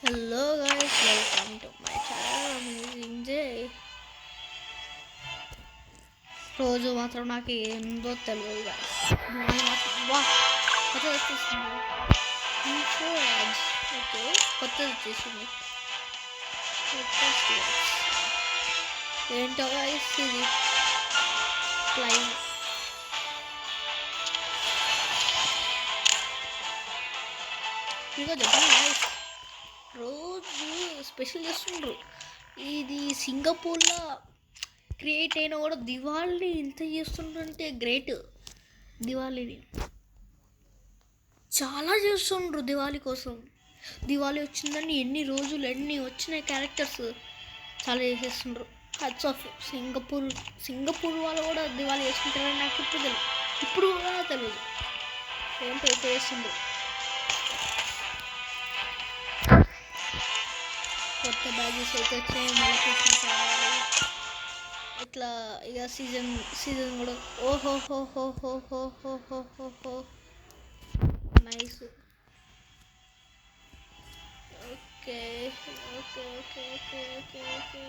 Hello guys, welcome to my channel Amazing Day. రోజు మాత్రం నాకు ఏందో తెలియదు guys. వా కొత్తది వచ్చేసింది. ఇంట్లో యాడ్స్ ఓకే కొత్తది వచ్చేసింది. ఏంటో guys ఇది ప్లైన్ ఇంకా చెప్పండి guys. రోజు స్పెషల్ చేస్తుండ్రు. ఇది సింగపూర్లో క్రియేట్ అయినా కూడా దివాళీ ఇంత చేస్తుండ్రంటే గ్రేట్. దివాళీని చాలా చేస్తుండ్రు దివాళీ కోసం. దివాళీ వచ్చిందని ఎన్ని రోజులు ఎన్ని వచ్చిన క్యారెక్టర్స్ చాలా చేసేస్తుండ్రు. హ్యాట్స్ ఆఫ్ సింగపూర్ వాళ్ళు కూడా దివాళీ చేసుకుంటారని నాకు ఇప్పుడు కూడా తెలియదు. ఏంటో చేస్తుండ్రు. కొత్త బ్యాగెస్ అయితే వచ్చాయి. మనకి ఇట్లా ఇక సీజన్ కూడా ఓహోహోహోహోహోహోహోహో nice. Okay okay okay okay okay okay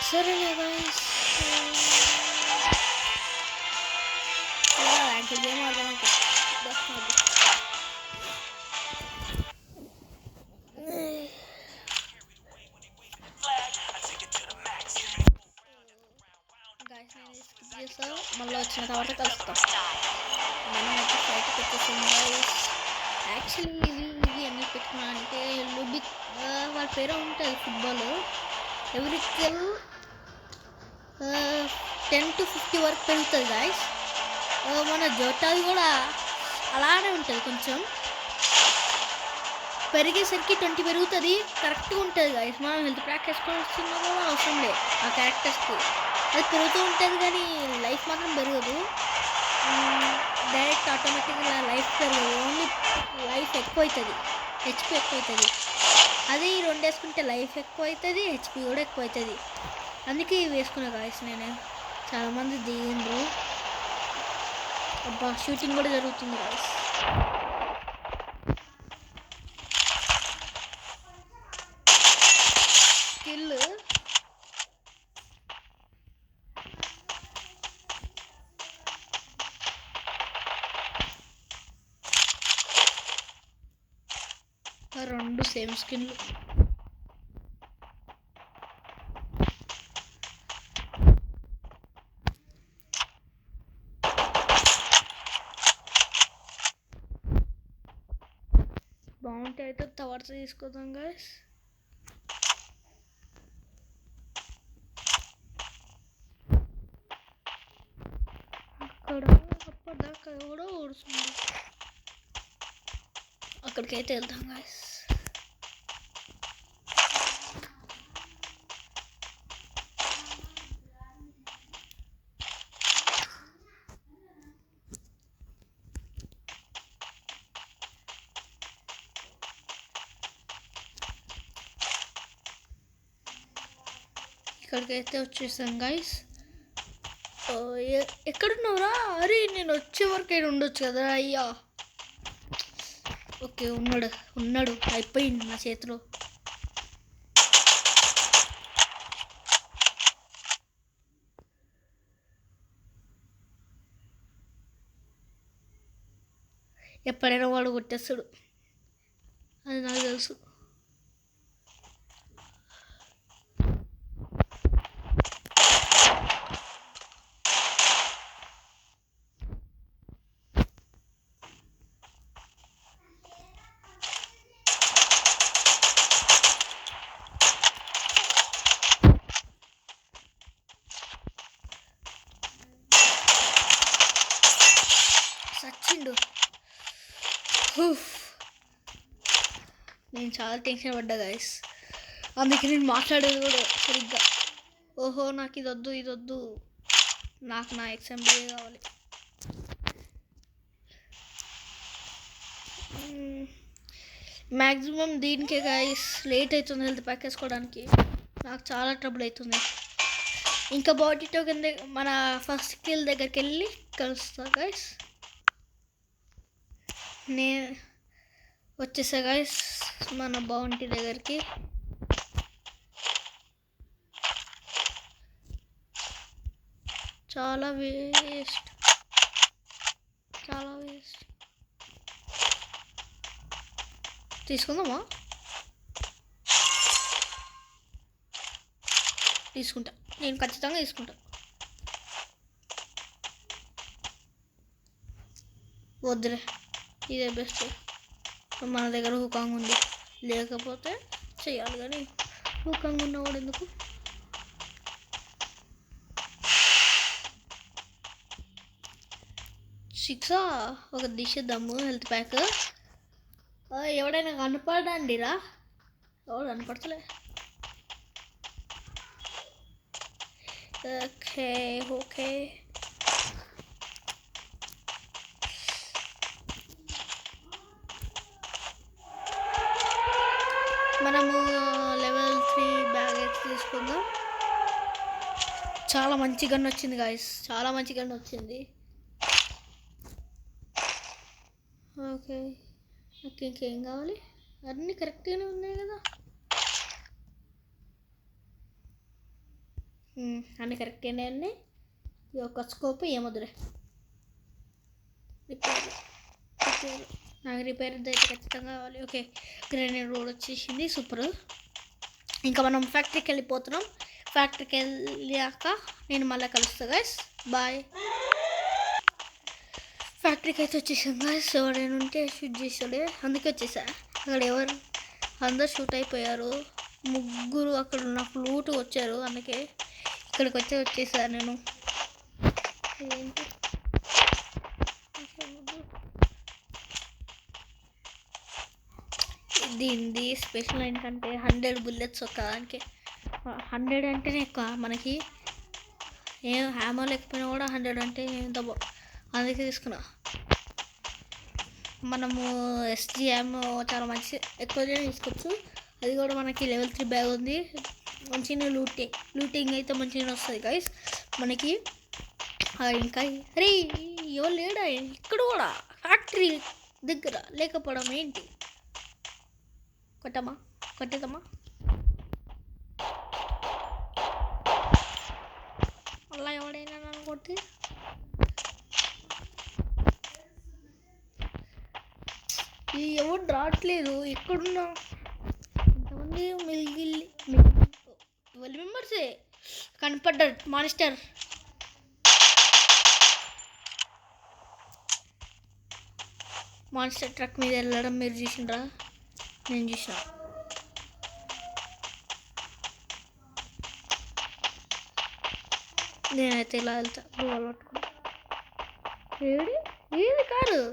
సరేలే గాయ్స్. గేమ్ ఆడదాం. గాయస్ నేను స్కిప్ చేస్తాను, మళ్ళీ వచ్చిన తర్వాత కలుస్తాం. మనం అయితే ఫైట్కి వచ్చేసాం గాయస్. యాక్చువల్లీ ఇది ఎందుకు పెట్టుకున్నా అంటే లుబిక్ వాళ్ళ పేరు ఉంటుంది ఫుట్బాల్. ఎవ్రీ కిల్ 10 to 50 వరకు పెరుగుతుంది గాయస్. మన జోటాది కూడా అలానే ఉంటుంది. కొంచెం పెరిగేసరికి 20 పెరుగుతుంది. కరెక్ట్గా ఉంటుంది గాయస్. మనం హెల్త్ ప్యాక్ వేసుకోవాల్సిన కూడా అవసరం లేదు ఆ క్యారెక్టర్స్కి. అది పెరుగుతూ ఉంటుంది కానీ లైఫ్ మాత్రం పెరగదు. డైరెక్ట్ ఆటోమేటిక్గా లైఫ్ పెరగదు. ఓన్లీ లైఫ్ ఎక్కువ అవుతుంది, హెచ్పి ఎక్కువ అవుతుంది. అదే ఈ రెండు వేసుకుంటే లైఫ్ ఎక్కువ అవుతుంది, హెచ్పి కూడా ఎక్కువ అవుతుంది. అందుకే ఇవి వేసుకున్నా గాయస్. నేను చాలామంది దిగిండ్రు. అబ్బా షూటింగ్ కూడా జరుగుతుంది గాయస్. స్కిల్ రెండు సేమ్ స్కిన్లు. బాగుంటే అయితే టవర్స్ తీసుకుందాం గాయస్. అప్పటిదాకా కూడా ఓడుతుంది. అక్కడికైతే వెళ్తాం గాయస్. ఇక్కడికైతే వచ్చేసాం గాయస్. ఎక్కడున్నావురా? అరే నేను వచ్చే వరకు అయినా ఉండొచ్చు కదా అయ్యా. ఓకే ఉన్నాడు అయిపోయింది నా చేతిలో. ఎప్పుడైనా వాడు కొట్టేస్తాడు, అది నాకు తెలుసు. సచ్చిండు. నేను చాలా టెన్షన్ పడ్డా గాయస్. అందుకే నేను మాట్లాడేది కూడా సరిగ్గా. ఓహో నాకు ఇదొద్దు, నాకు నా XMBA కావాలి. మ్యాక్సిమం దీనికే గాయస్ లేట్ అవుతుంది హెల్త్ ప్యాక్ వేసుకోవడానికి. నాకు చాలా ట్రబుల్ అవుతుంది. ఇంకా బాడీ టోకెన్ దగ్గర మన ఫస్ట్ కిల్ దగ్గరికి వెళ్ళి కలుస్తా గైస్. నేను వచ్చేసా గైస్ మన బౌంటీ దగ్గరికి. చాలా వేస్ట్ తీసుకుందామా? తీసుకుంటా, నేను ఖచ్చితంగా తీసుకుంటా. వద్దులే, ఇదే బెస్ట్. మన దగ్గర హుకాంగ్ ఉంది, లేకపోతే చేయాలి కానీ హుకాంగ్ ఉన్నవాడు ఎందుకు? సిక్సా ఒక దిశద్దాము హెల్త్ ప్యాక్. ఎవడైనా కనపడండి రా, ఎవరు కనపడతలే. ఓకే ఓకే, మనము లెవెల్ 3 బ్యాగ్ అయితే తీసుకుందాం. చాలా మంచి గన్ వచ్చింది గాయస్, చాలా మంచి గన్ వచ్చింది. ఓకే ఓకే, ఇంకేం కావాలి? అన్నీ కరెక్ట్గానే ఉన్నాయి కదా, అన్నీ కరెక్ట్గానే ఉన్నాయి. ఈ యొక్క స్కోప్ ఏమొద్దులే, రిపేర్ నాకు రిపేర్ అయితే ఖచ్చితంగా కావాలి. ఓకే, గ్రెనేడ్ రోడ్ వచ్చేసింది, సూపర్. ఇంకా మనం ఫ్యాక్టరీకి వెళ్ళిపోతున్నాం. ఫ్యాక్టరీకి వెళ్ళాక నేను మళ్ళీ కలుస్తా గైస్, బాయ్. ఫ్యాక్టరీకి అయితే వచ్చేసాం గైస్. ఎవరైనా ఉంటే షూట్ చేసాడే, అందుకే వచ్చేసా. అక్కడ ఎవరు అందరు షూట్ అయిపోయారు, ముగ్గురు అక్కడ నాకు లూట్ వచ్చారు, అందుకే ఇక్కడికి వచ్చేసా నేను. ఏంటి దీనిది స్పెషల్ ఏంటంటే 100 బుల్లెట్స్ ఒక్కదానికి. 100 అంటేనే ఎక్కువ మనకి, ఏం హ్యామర్ లేకపోయినా కూడా 100 అంటే ఎంత, అందుకే తీసుకున్నా. మనము SGM చాలా మంచి ఎక్కువ తీసుకోవచ్చు. అది కూడా మనకి లెవెల్ 3 బ్యాగ్ ఉంది, మంచిగా లూటింగ్ అయితే మంచిగా వస్తుంది గైస్ మనకి. ఇంకా అరే ఎవరు లేడా ఇక్కడ కూడా ఫ్యాక్టరీ దగ్గర లేకపోవడం ఏంటి? కొట్టేద్దామా? అలా ఎవడైనా నన్ను కొట్టి ఎవరు రావట్లేదు, ఎక్కడున్నా ఇంతమంది మిగిలి 12 మెంబర్సే కనపడ్డారు. మాన్స్టర్ ట్రక్ మీద వెళ్ళడం మీరు చూసిండ్రా? నేను చూసా. నేనైతే ఇలా వెళ్తా, గోవాలు పట్టుకుని. ఏది కారు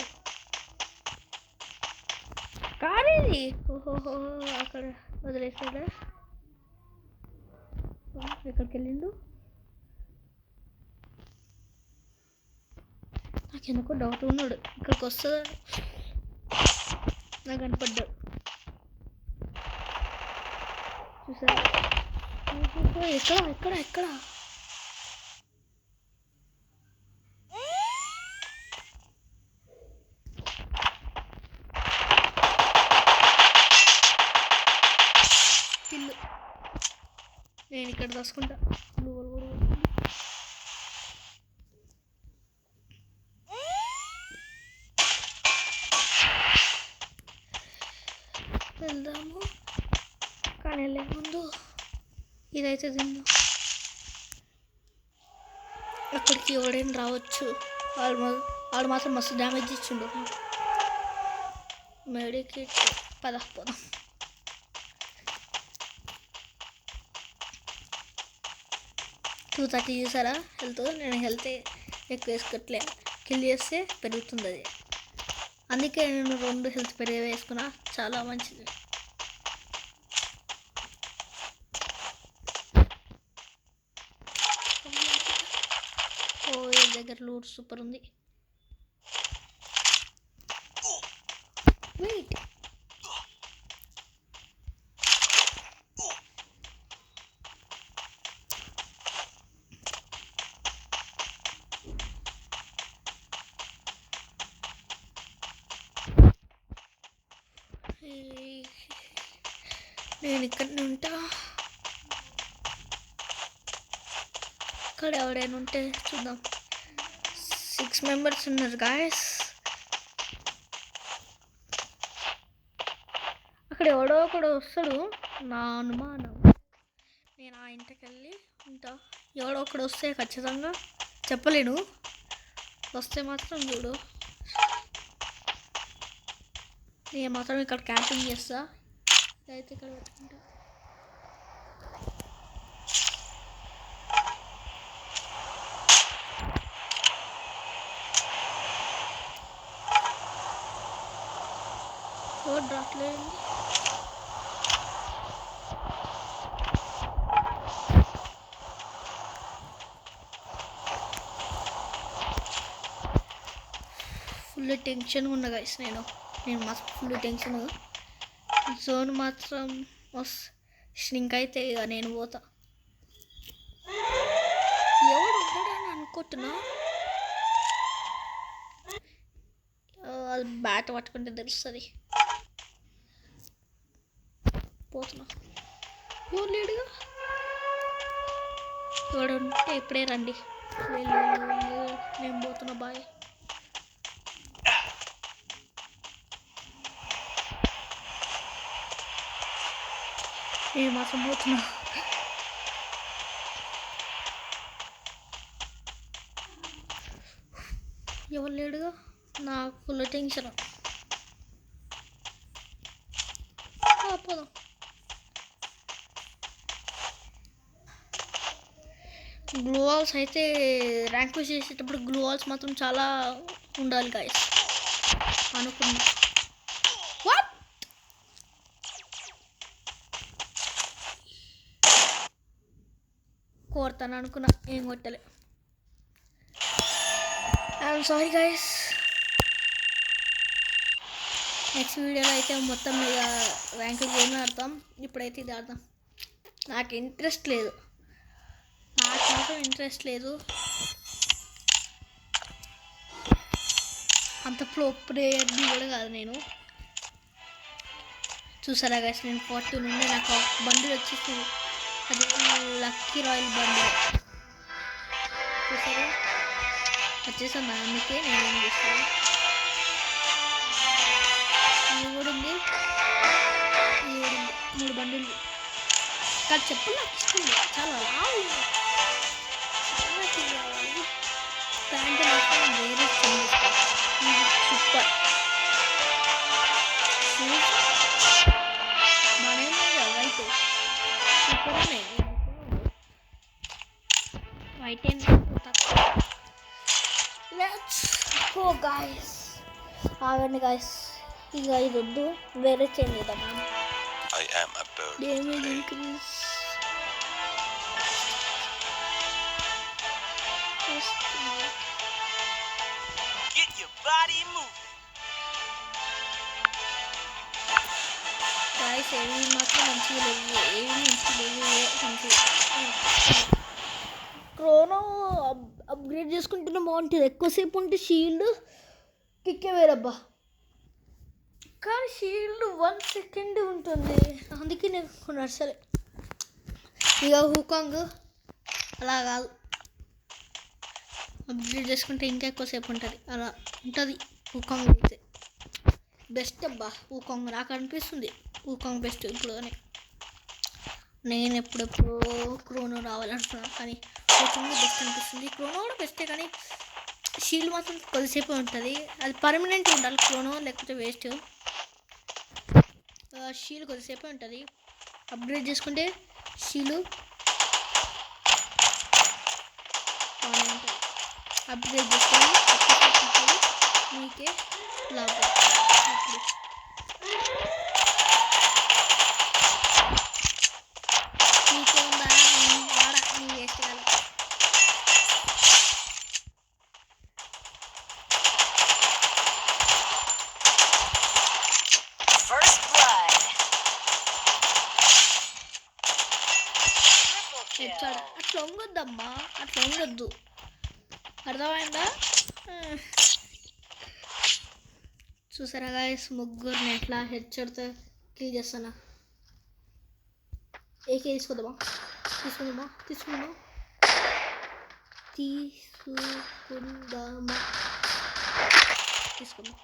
ఇది? ఓహోహో, అక్కడ వదిలేసాడా? ఎక్కడికి వెళ్ళిండు? నాకెందుకో డౌట్ ఉన్నాడు, ఇక్కడికి వస్తుందా నాకు కనపడ్డాడు. చూసారా? ఎక్కడ ఇల్లు? నేను ఇక్కడ దాచుకుంటా. వెళ్దాము, కానీ వెళ్ళే ముందు ఇదైతే తిందాం. అక్కడికి ఎవడైనా రావచ్చు, వాడు మాత్రం మస్తు డ్యామేజ్ ఇచ్చిండు. మెడికేట్ పోదాం. టూ 30 చూసారా హెల్త్? నేను హెల్త్ ఎక్కువ వేసుకోవట్లే, కిల్ చేస్తే పెరుగుతుంది అది, అందుకే నేను 2 హెల్త్ పెరిగే వేసుకున్నా, చాలా మంచిది. ఓ ఈ దగ్గర లూట్ సూపర్ ఉంది. వెయిట్, నేను ఇక్కడనే ఉంటా. ఇక్కడ ఎవరైనా ఉంటే చూద్దాం. 6 మెంబర్స్ ఉన్నారు గాయస్. అక్కడ ఎవడో ఒకడు వస్తాడు నా అనుమానం. నేను ఆ ఇంటికి వెళ్ళి ఉంటా. ఎవడో ఒకడు వస్తే ఖచ్చితంగా చెప్పలేను. వస్తే మాత్రం చూడు. నేను మాత్రం ఇక్కడ క్యాంపింగ్ చేస్తా. అయితే ఇక్కడ పెట్టుకుంటా. రోడ్ రాట్లేదు. ఫుల్ టెన్షన్ ఉన్నా గైస్. నేను మాత్రం ఫుల్ టెన్షన్. జోన్ మాత్రం ష్రింక్ అయితే ఇక నేను పోతా. ఎవడు ఉంటాడని అనుకుంటున్నా. అది బ్యాట్ పట్టుకుంటే తెలుస్తుంది. పోతున్నా. ఎవరు లేడుగా. ఎవడు ఉంటే ఇప్పుడే రండి. నేను పోతున్నా. బాయ్. నేను మాత్రం పోతున్నా. ఎవరు లేడుగా. నాకు ఫుల్ టెన్షన్. పోదాం. గ్లూ వాల్స్ అయితే ర్యాంక్ పుష్ చేసేటప్పుడు గ్లూ వాల్స్ మాత్రం చాలా ఉండాలి గాయస్ అనుకున్నా. కోరుతాను అనుకున్నా. ఏం కొట్టలే. I'm sorry guys. నెక్స్ట్ వీడియోలో అయితే మొత్తం ఇక ర్యాంక్ గేమ్ ఆడతాం. ఇప్పుడైతే ఇది ఆడతాం. నాకు ఇంట్రెస్ట్ లేదు. నాకు మాత్రం ఇంట్రెస్ట్ లేదు. అంత ప్రో ప్లేయర్ని కూడా కాదు నేను. చూసారా గైస్, నేను 40 నుండి నాకు బండిల్ వచ్చేసి అది లక్కీ రాయల్ బండిల్ చూసారా వచ్చేసాను. అందుకే నేను ఏం చేస్తాను. ఇది కూడా ఉంది. 3 బండిలు. కానీ చెప్పులు నాకు ఇష్టం లేదు. చాలా లావు చాలా చేయాలి. ప్యాంటు మాత్రం వేరే సూపర్. వైట్ సూపర్ ఉన్నాయి. వైట్ ఏం లెట్స్ గో గాయస్. ఆగండి గాయస్. ఇక ఇది వద్దు, వేరే చేంజ్ చేద్దాం. Damage increase. గాయస్ ఏవి మాత్రం మంచిగా లేవు. ఏవి మంచిగా లేవు. క్రోనో అప్గ్రేడ్ చేసుకుంటేనే బాగుంటుంది. ఎక్కువసేపు ఉంటే షీల్డ్ కిక్కే వేరబ్బా. కానీ షీల్డ్ 1 సెకండ్ ఉంటుంది. అందుకే నేను నచ్చలే. ఇక హూకాంగ్ అలా కాదు. అప్గ్రేడ్ చేసుకుంటే ఇంకా ఎక్కువసేపు ఉంటుంది. అలా ఉంటుంది. హూకాంగ్ అయితే బెస్ట్ అబ్బా. హూకాంగ్ నాకు అనిపిస్తుంది. హూకాంగ్ బెస్ట్ ఇప్పుడు. కానీ నేను ఎప్పుడెప్పుడు క్రోనో రావాలనుకున్నాను. కానీ హూకాంగ్ బెస్ట్ అనిపిస్తుంది. క్రోనో కూడా బెస్టే, కానీ షీల్డ్ మాత్రం కొద్దిసేపు ఉంటుంది. అది పర్మనెంట్ ఉండాలి క్రోనో, లేకపోతే వేస్ట్. షీల్డ్ కొద్దిసేపు ఉంటుంది. అప్గ్రేడ్ చేసుకుంటే షీల్డ్ అప్గ్రేడ్ చేసుకొని మీకే లాభం. మీకే ఉందా వాడా నీ వేస్ట్ కాదు. అట్లా వంగొద్దమ్మా, అట్లా వంగొద్దు. అర్థమైందా? చూసారా గాయస్, ముగ్గురిని ఎట్లా హెడ్ షాట్తో కిల్ చేస్తానా. ఏకే తీసుకుందామా తీసుకుందామా తీసుకుందామా తీసుకుందామా తీసుకుందాం.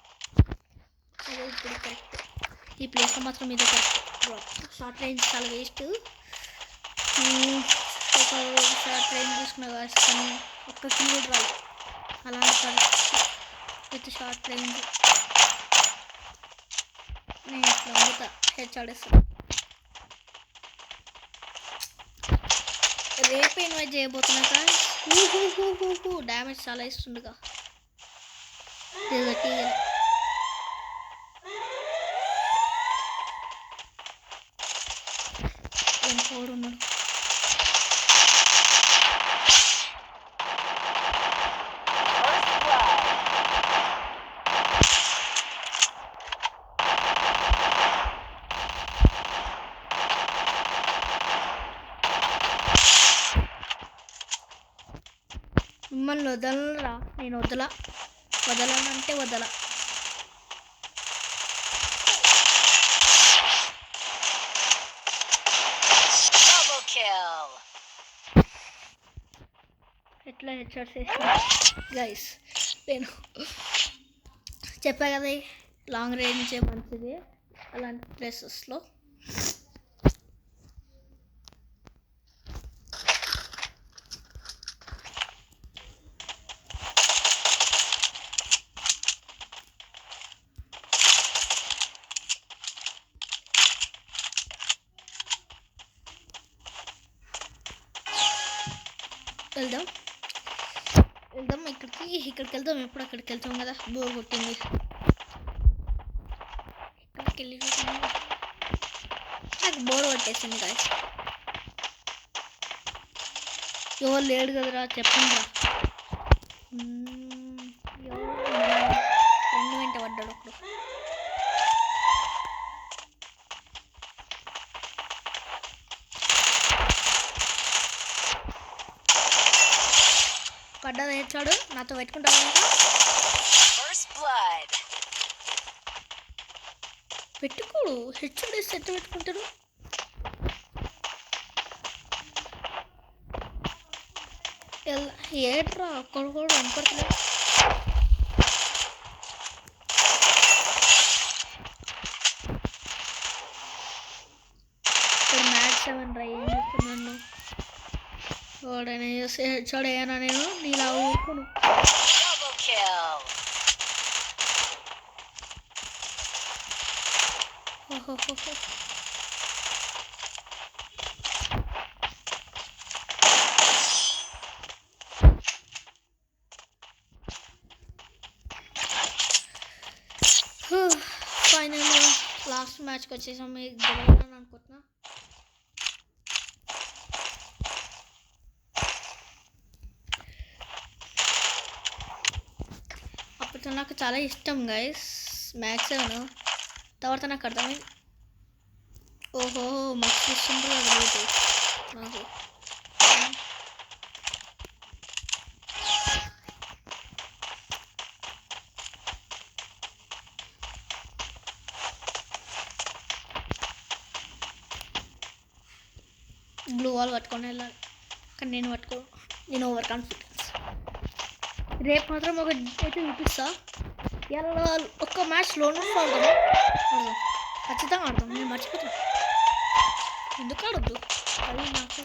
అదే ఇప్పుడు కరెక్ట్. ఈ ప్లేస్లో మాత్రం ఇది కరెక్ట్. షార్ట్ రేంజ్ చాలా వేస్ట్. ఒక షార్ట్ రేంజ్ తీసుకున్నా కానీ ఒక్క కిల్ కూడా రాదు. అలాంటి పరిస్థితి విత్ షార్ట్ రేంజ్. నేను ఇట్లా వండుతా హెడ్ చాడేస్తాను. రేపు ఇన్వైట్ చేయబోతున్నాక డ్యామేజ్ చాలా ఇస్తుండగా ఏం కోడు ఉన్నాడు. మిమ్మల్ని వదలరా, నేను వదలనంటే వదల. ఎట్లా హెడ్షాట్స్ వేసిన గైస్. నేను చెప్పా కదా లాంగ్ రేంజే మంచిది అలాంటి ప్లేసెస్లో. వెళ్దాం ఇక్కడికి వెళ్దాం. ఎప్పుడు అక్కడికి వెళ్తాం కదా, బోర్ కొట్టింది. ఇక్కడికి వెళ్ళి నాకు బోర్ కొట్టేసింది కదా. ఎవరు లేడు కదరా చెప్పండి రా. ఫ్రెండ్ వెంట పడ్డాడు ఒకడు. పడ్డది హెచ్చాడు. నాతో పెట్టుకుంటాడు ఇంకా పెట్టుకోడు. హెచ్చాడు వేసి ఎట్ట పెట్టుకుంటాడు. ఏట్రా ఒక్కడు కూడా కనపడతలేదు. ఇక్కడ మ్యాచ్ 7 రా. ఏం చెప్తున్నాను వాడైనా చేస్తే హెచ్చాడు అయ్యానా నేను నీలా ఊరుకోను. ఓహోహో ఫైనల్ లాస్ట్ మ్యాచ్కి వచ్చేసాం. మీకు గెలవాలని అనుకుంటున్నా. అప్పుడు నాకు చాలా ఇష్టం గైస్ మ్యాచ్ 7. తర్వాత నాకు అర్థమైంది ఓహో మస్తు ఇస్తుండ్రు అది లేదు నాకు. బ్లూ వాల్ పట్టుకొని వెళ్ళాలి కానీ నేను ఓవర్ కాన్ఫిడెన్స్. రేపు మాత్రం ఒక అయితే చూపిస్తా. ఇలా ఒక్క మ్యాచ్ లోన్ ఆడదాం ఖచ్చితంగా ఆడదాం. నేను మర్చిపోతాను ఎందుకు ఆడద్దు అది నాకు.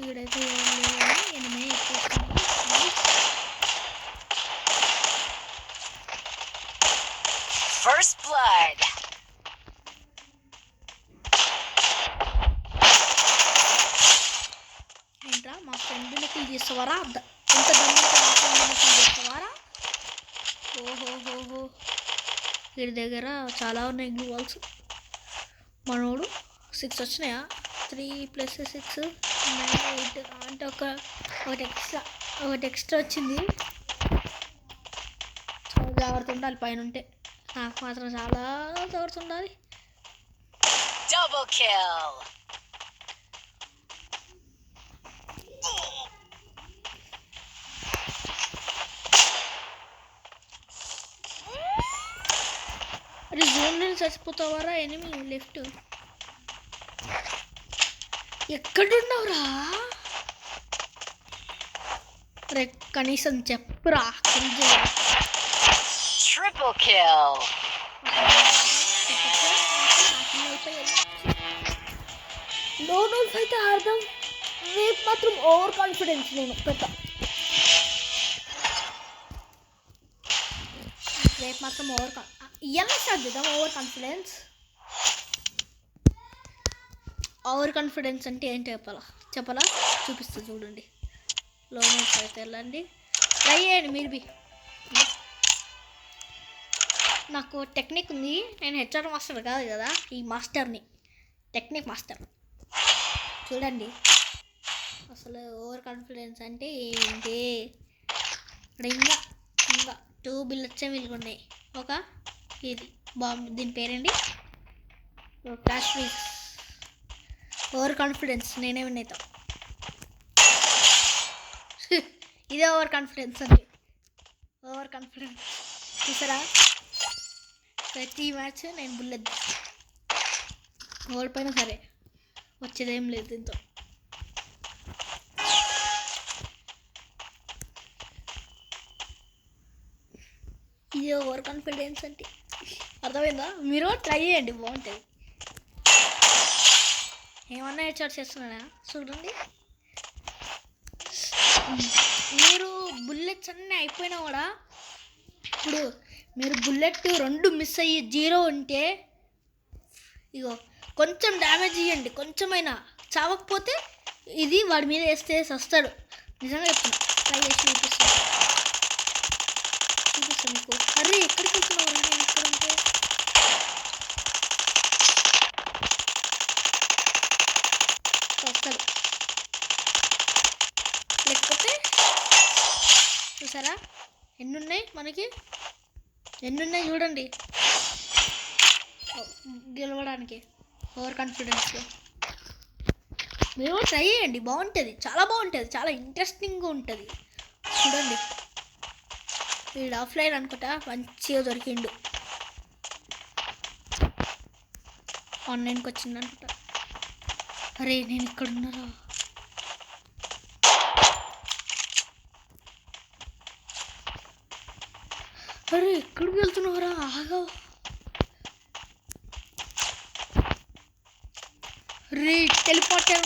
వీడైతే ఎనిమిది First blood. ఏంట్రా మా ఫ్రెండ్ని కిల్ చేస్తావారా? ఎంత దమ్ముంటే మా ఫ్రెండ్ని కిల్ చేస్తావారా? ఓహోహోహో వీడి దగ్గర చాలా ఉన్నాయి గ్లూ వాల్స్. మనోడు 6 వచ్చినాయా? 3 + 6 9 8 అంటే ఒకటి ఎక్స్ట్రా వచ్చింది. చాలా జాగ్రత్త ఉండాలి పైన ఉంటే. నాకు మాత్రం చాలా జాగ్రత్త ఉండాలి. Double kill. అరే జోన్లో చచ్చిపోతావారా ఎనిమి లెఫ్ట్. ఎక్కడున్నావురా? రే కనీసం చెప్పురా. Triple kill. నోనోల్స్ అయితే అర్థం. రేపు మాత్రం ఓవర్ కాన్ఫిడెన్స్ నేను పెట్ట. రేపు మాత్రం ఎలా స్టార్ట్ చేద్దాం? ఓవర్ కాన్ఫిడెన్స్ అంటే ఏంటి చెప్పాలా చూపిస్తా చూడండి. లోనోల్స్ అయితే వెళ్ళండి, ట్రై చేయండి మీరు బి. నాకు టెక్నిక్ ఉంది, నేను హెచ్ఆర్ మాస్టర్ కాదు కదా, ఈ మాస్టర్ని, టెక్నిక్ మాస్టర్. చూడండి అసలు ఓవర్ కాన్ఫిడెన్స్ అంటే ఏంటి. ఇక్కడ ఇంకా 2 బిల్లెట్సే మిలుగున్నాయి. ఒక ఇది బాంబు, దీని పేరేంటి, క్లాష్ వీక్స్. ఓవర్ కాన్ఫిడెన్స్ నేనే విన్నైతా. ఇదే ఓవర్ కాన్ఫిడెన్స్ అండి. ఓవర్ కాన్ఫిడెన్స్ చూసారా? ప్రతి మ్యాచ్ నేను బుల్లెట్ ఓడిపోయినా సరే వచ్చేదేం లేదు దీంతో. ఇది ఓవర్ కాన్ఫిడెన్స్ అంటే అర్థమైందా? మీరు ట్రై చేయండి, బాగుంటుంది. ఏమన్నా హెచ్ఆర్ చేస్తున్నానా చూడండి. మీరు బుల్లెట్స్ అన్నీ అయిపోయినా కూడా, ఇప్పుడు మీరు బుల్లెట్ 2 మిస్ అయ్యి 0 ఉంటే ఇగో కొంచెం డ్యామేజ్ ఇవ్వండి, కొంచెమైనా. చావకపోతే ఇది వాడి మీద వేస్తే వస్తాడు. నిజంగా చెప్తున్నా, ట్రై చేసి చూపిస్తాను మీకు. అరే ఎక్కడికి వెళ్తున్నావు? నేను ఇక్కడ ఉంటే వస్తాడు, లేకపోతే చూసారా ఎన్నున్నాయి మనకి, ఎన్నున్నాయి చూడండి గెలవడానికి ఓవర్ కాన్ఫిడెన్స్లో. మీరు ట్రై చేయండి, బాగుంటుంది, చాలా బాగుంటుంది, చాలా ఇంట్రెస్టింగ్గా ఉంటుంది. చూడండి వీడు ఆఫ్లైన్ అనుకుంటా, మంచిగా దొరికిండు. ఆన్లైన్కి వచ్చింది అనుకుంటా. అరే నేను ఇక్కడ ఉన్నారా? అరే ఎక్కడికి వెళ్తున్నావురా? ఆగా రే టెలిపోర్టర్.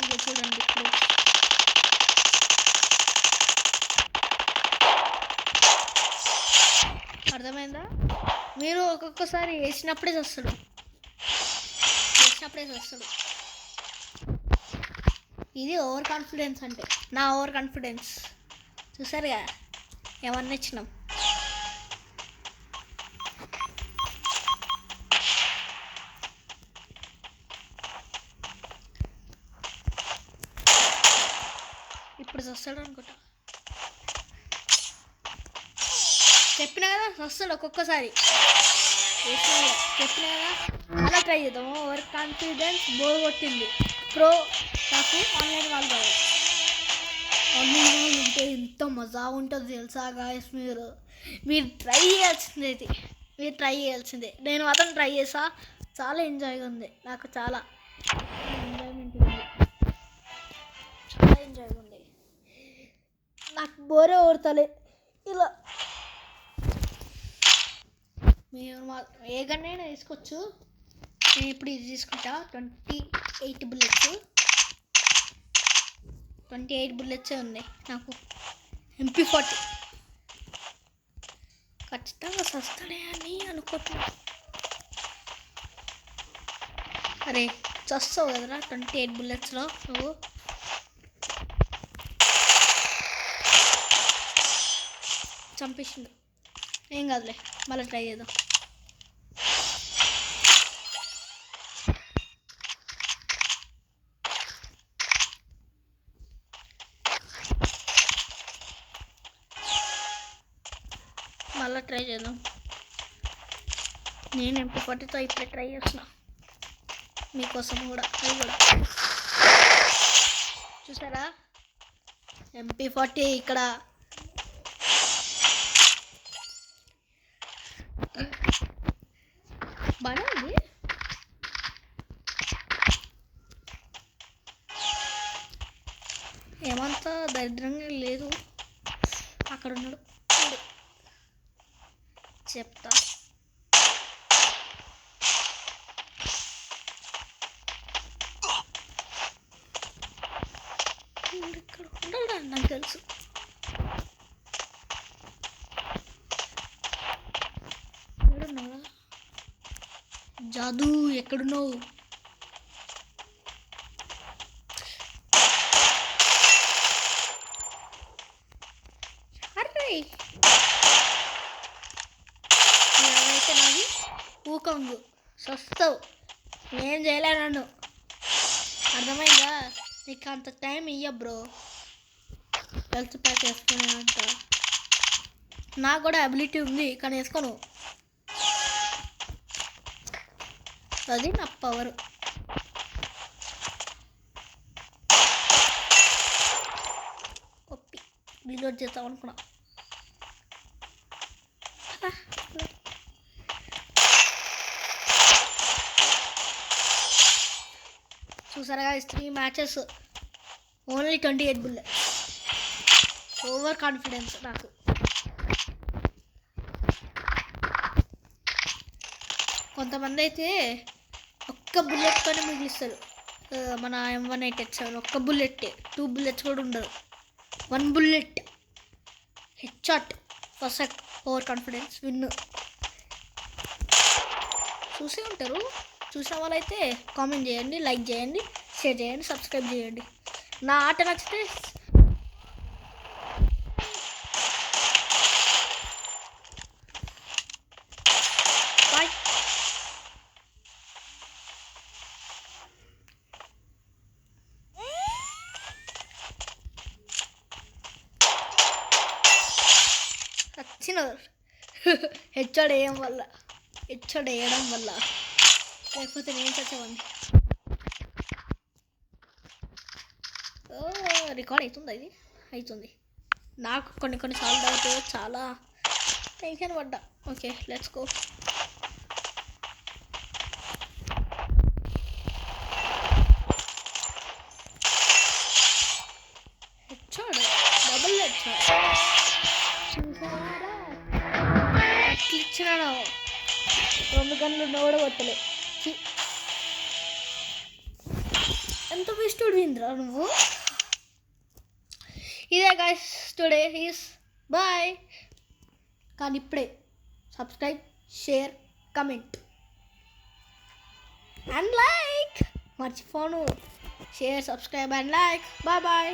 ఇది చూడండి ఇప్పుడు. అర్థమైందా? మీరు ఒక్కొక్కసారి వేసినప్పుడే వస్తాడు. ఇది ఓవర్ కాన్ఫిడెన్స్ అంటే, నా ఓవర్ కాన్ఫిడెన్స్. చూసారుగా ఏమన్నా ఇచ్చినాం. ఇప్పుడు వస్తాడు అనుకుంటా, చెప్పినా కదా వస్తాడు ఒక్కొక్కసారి. చెప్పినా కదా, అలా ట్రై చేద్దాము. ఓవర్ కాన్ఫిడెన్స్ బోర్ కొట్టింది. ప్రో నాకు ఆన్లైన్ వాళ్ళు కాదు, ఆన్లైన్ వాళ్ళు ఉంటే ఎంత మజా ఉంటుంది తెలుసా గాయస్. మీరు ట్రై చేయాల్సిందే. నేను మాత్రం ట్రై చేసా, చాలా ఎంజాయ్గా ఉంది. నాకు చాలా ఎంజాయ్గా ఉంది. నాకు బోరే ఓడతలే ఇలా. మీరు ఏ గన్నైనా తీసుకోవచ్చు. నేను ఇప్పుడు ఇది తీసుకుంటా. 28 బుల్లెట్సే ఉన్నాయి నాకు. MP40 ఖచ్చితంగా సస్తాడే అని అనుకుంటున్నా. అరే చస్తావు కదరా 28 బుల్లెట్స్లో నువ్వు. చంపేసిండు, ఏం కాదులే, మళ్ళీ ట్రై చేద్దాం. నేను MP40తో ఇప్పుడే ట్రై చేస్తున్నా, మీకోసం కూడా. అది కూడా చూసారా MP40 ఇక్కడ ఏమంతా దరిద్రంగా లేదు. అక్కడ ఉన్నాడు, చెప్తా. ఇక్కడ ఉండాలి నాకు తెలుసు. ఎక్కడున్నాడా జాదు? ఎక్కడున్నావు? అర్రే ఎవరైతే నాది ఊకంగు సస్తావు, ఏం చేయలే నన్ను. అర్థమైందా? నీకు అంత టైం ఇయ్య బ్రో. హెల్త్ ప్యాక్ వేసుకునేంత నాకు కూడా అబిలిటీ ఉంది, కానీ వేసుకోను. అది నా పవర్. ఒప్పి రీలోడ్ చేద్దాం అనుకున్నా. చూసారా 3 matches, only 28 bullet. Over confidence నాకు. కొంతమంది అయితే ఒక్క బుల్లెట్తోనే మిగిలిస్తారు. మన M187 ఒక్క బుల్లెట్, 2 bullets కూడా ఉండదు, 1 bullet head shot first. Over confidence win. చూసే ఉంటారు. చూసిన వాళ్ళైతే కామెంట్ చేయండి, లైక్ చేయండి, షేర్ చేయండి, సబ్స్క్రైబ్ చేయండి. నా ఆట నచ్చితే బాయ్. వచ్చిన హెచ్ఆర్ వేయడం వల్ల, లేకపోతే నేను చచ్చేవాడిని. రికార్డ్ అవుతుంది, అది అవుతుంది. నాకు కొన్నిసార్లు డౌట్, చాలా టెన్షన్ పడ్డా. Okay let's go. HR, double HR ఇచ్చినాను. 2 గన్లు కూడా కొట్టలే. ఎంత బెస్ట్ ఉడివిందిరా నువ్వు. ఇదే గైస్ టుడే ఈస్ బాయ్. కానీ ఇప్పుడే subscribe, share, comment and like. మర్చిపోను, share, subscribe and like. Bye bye.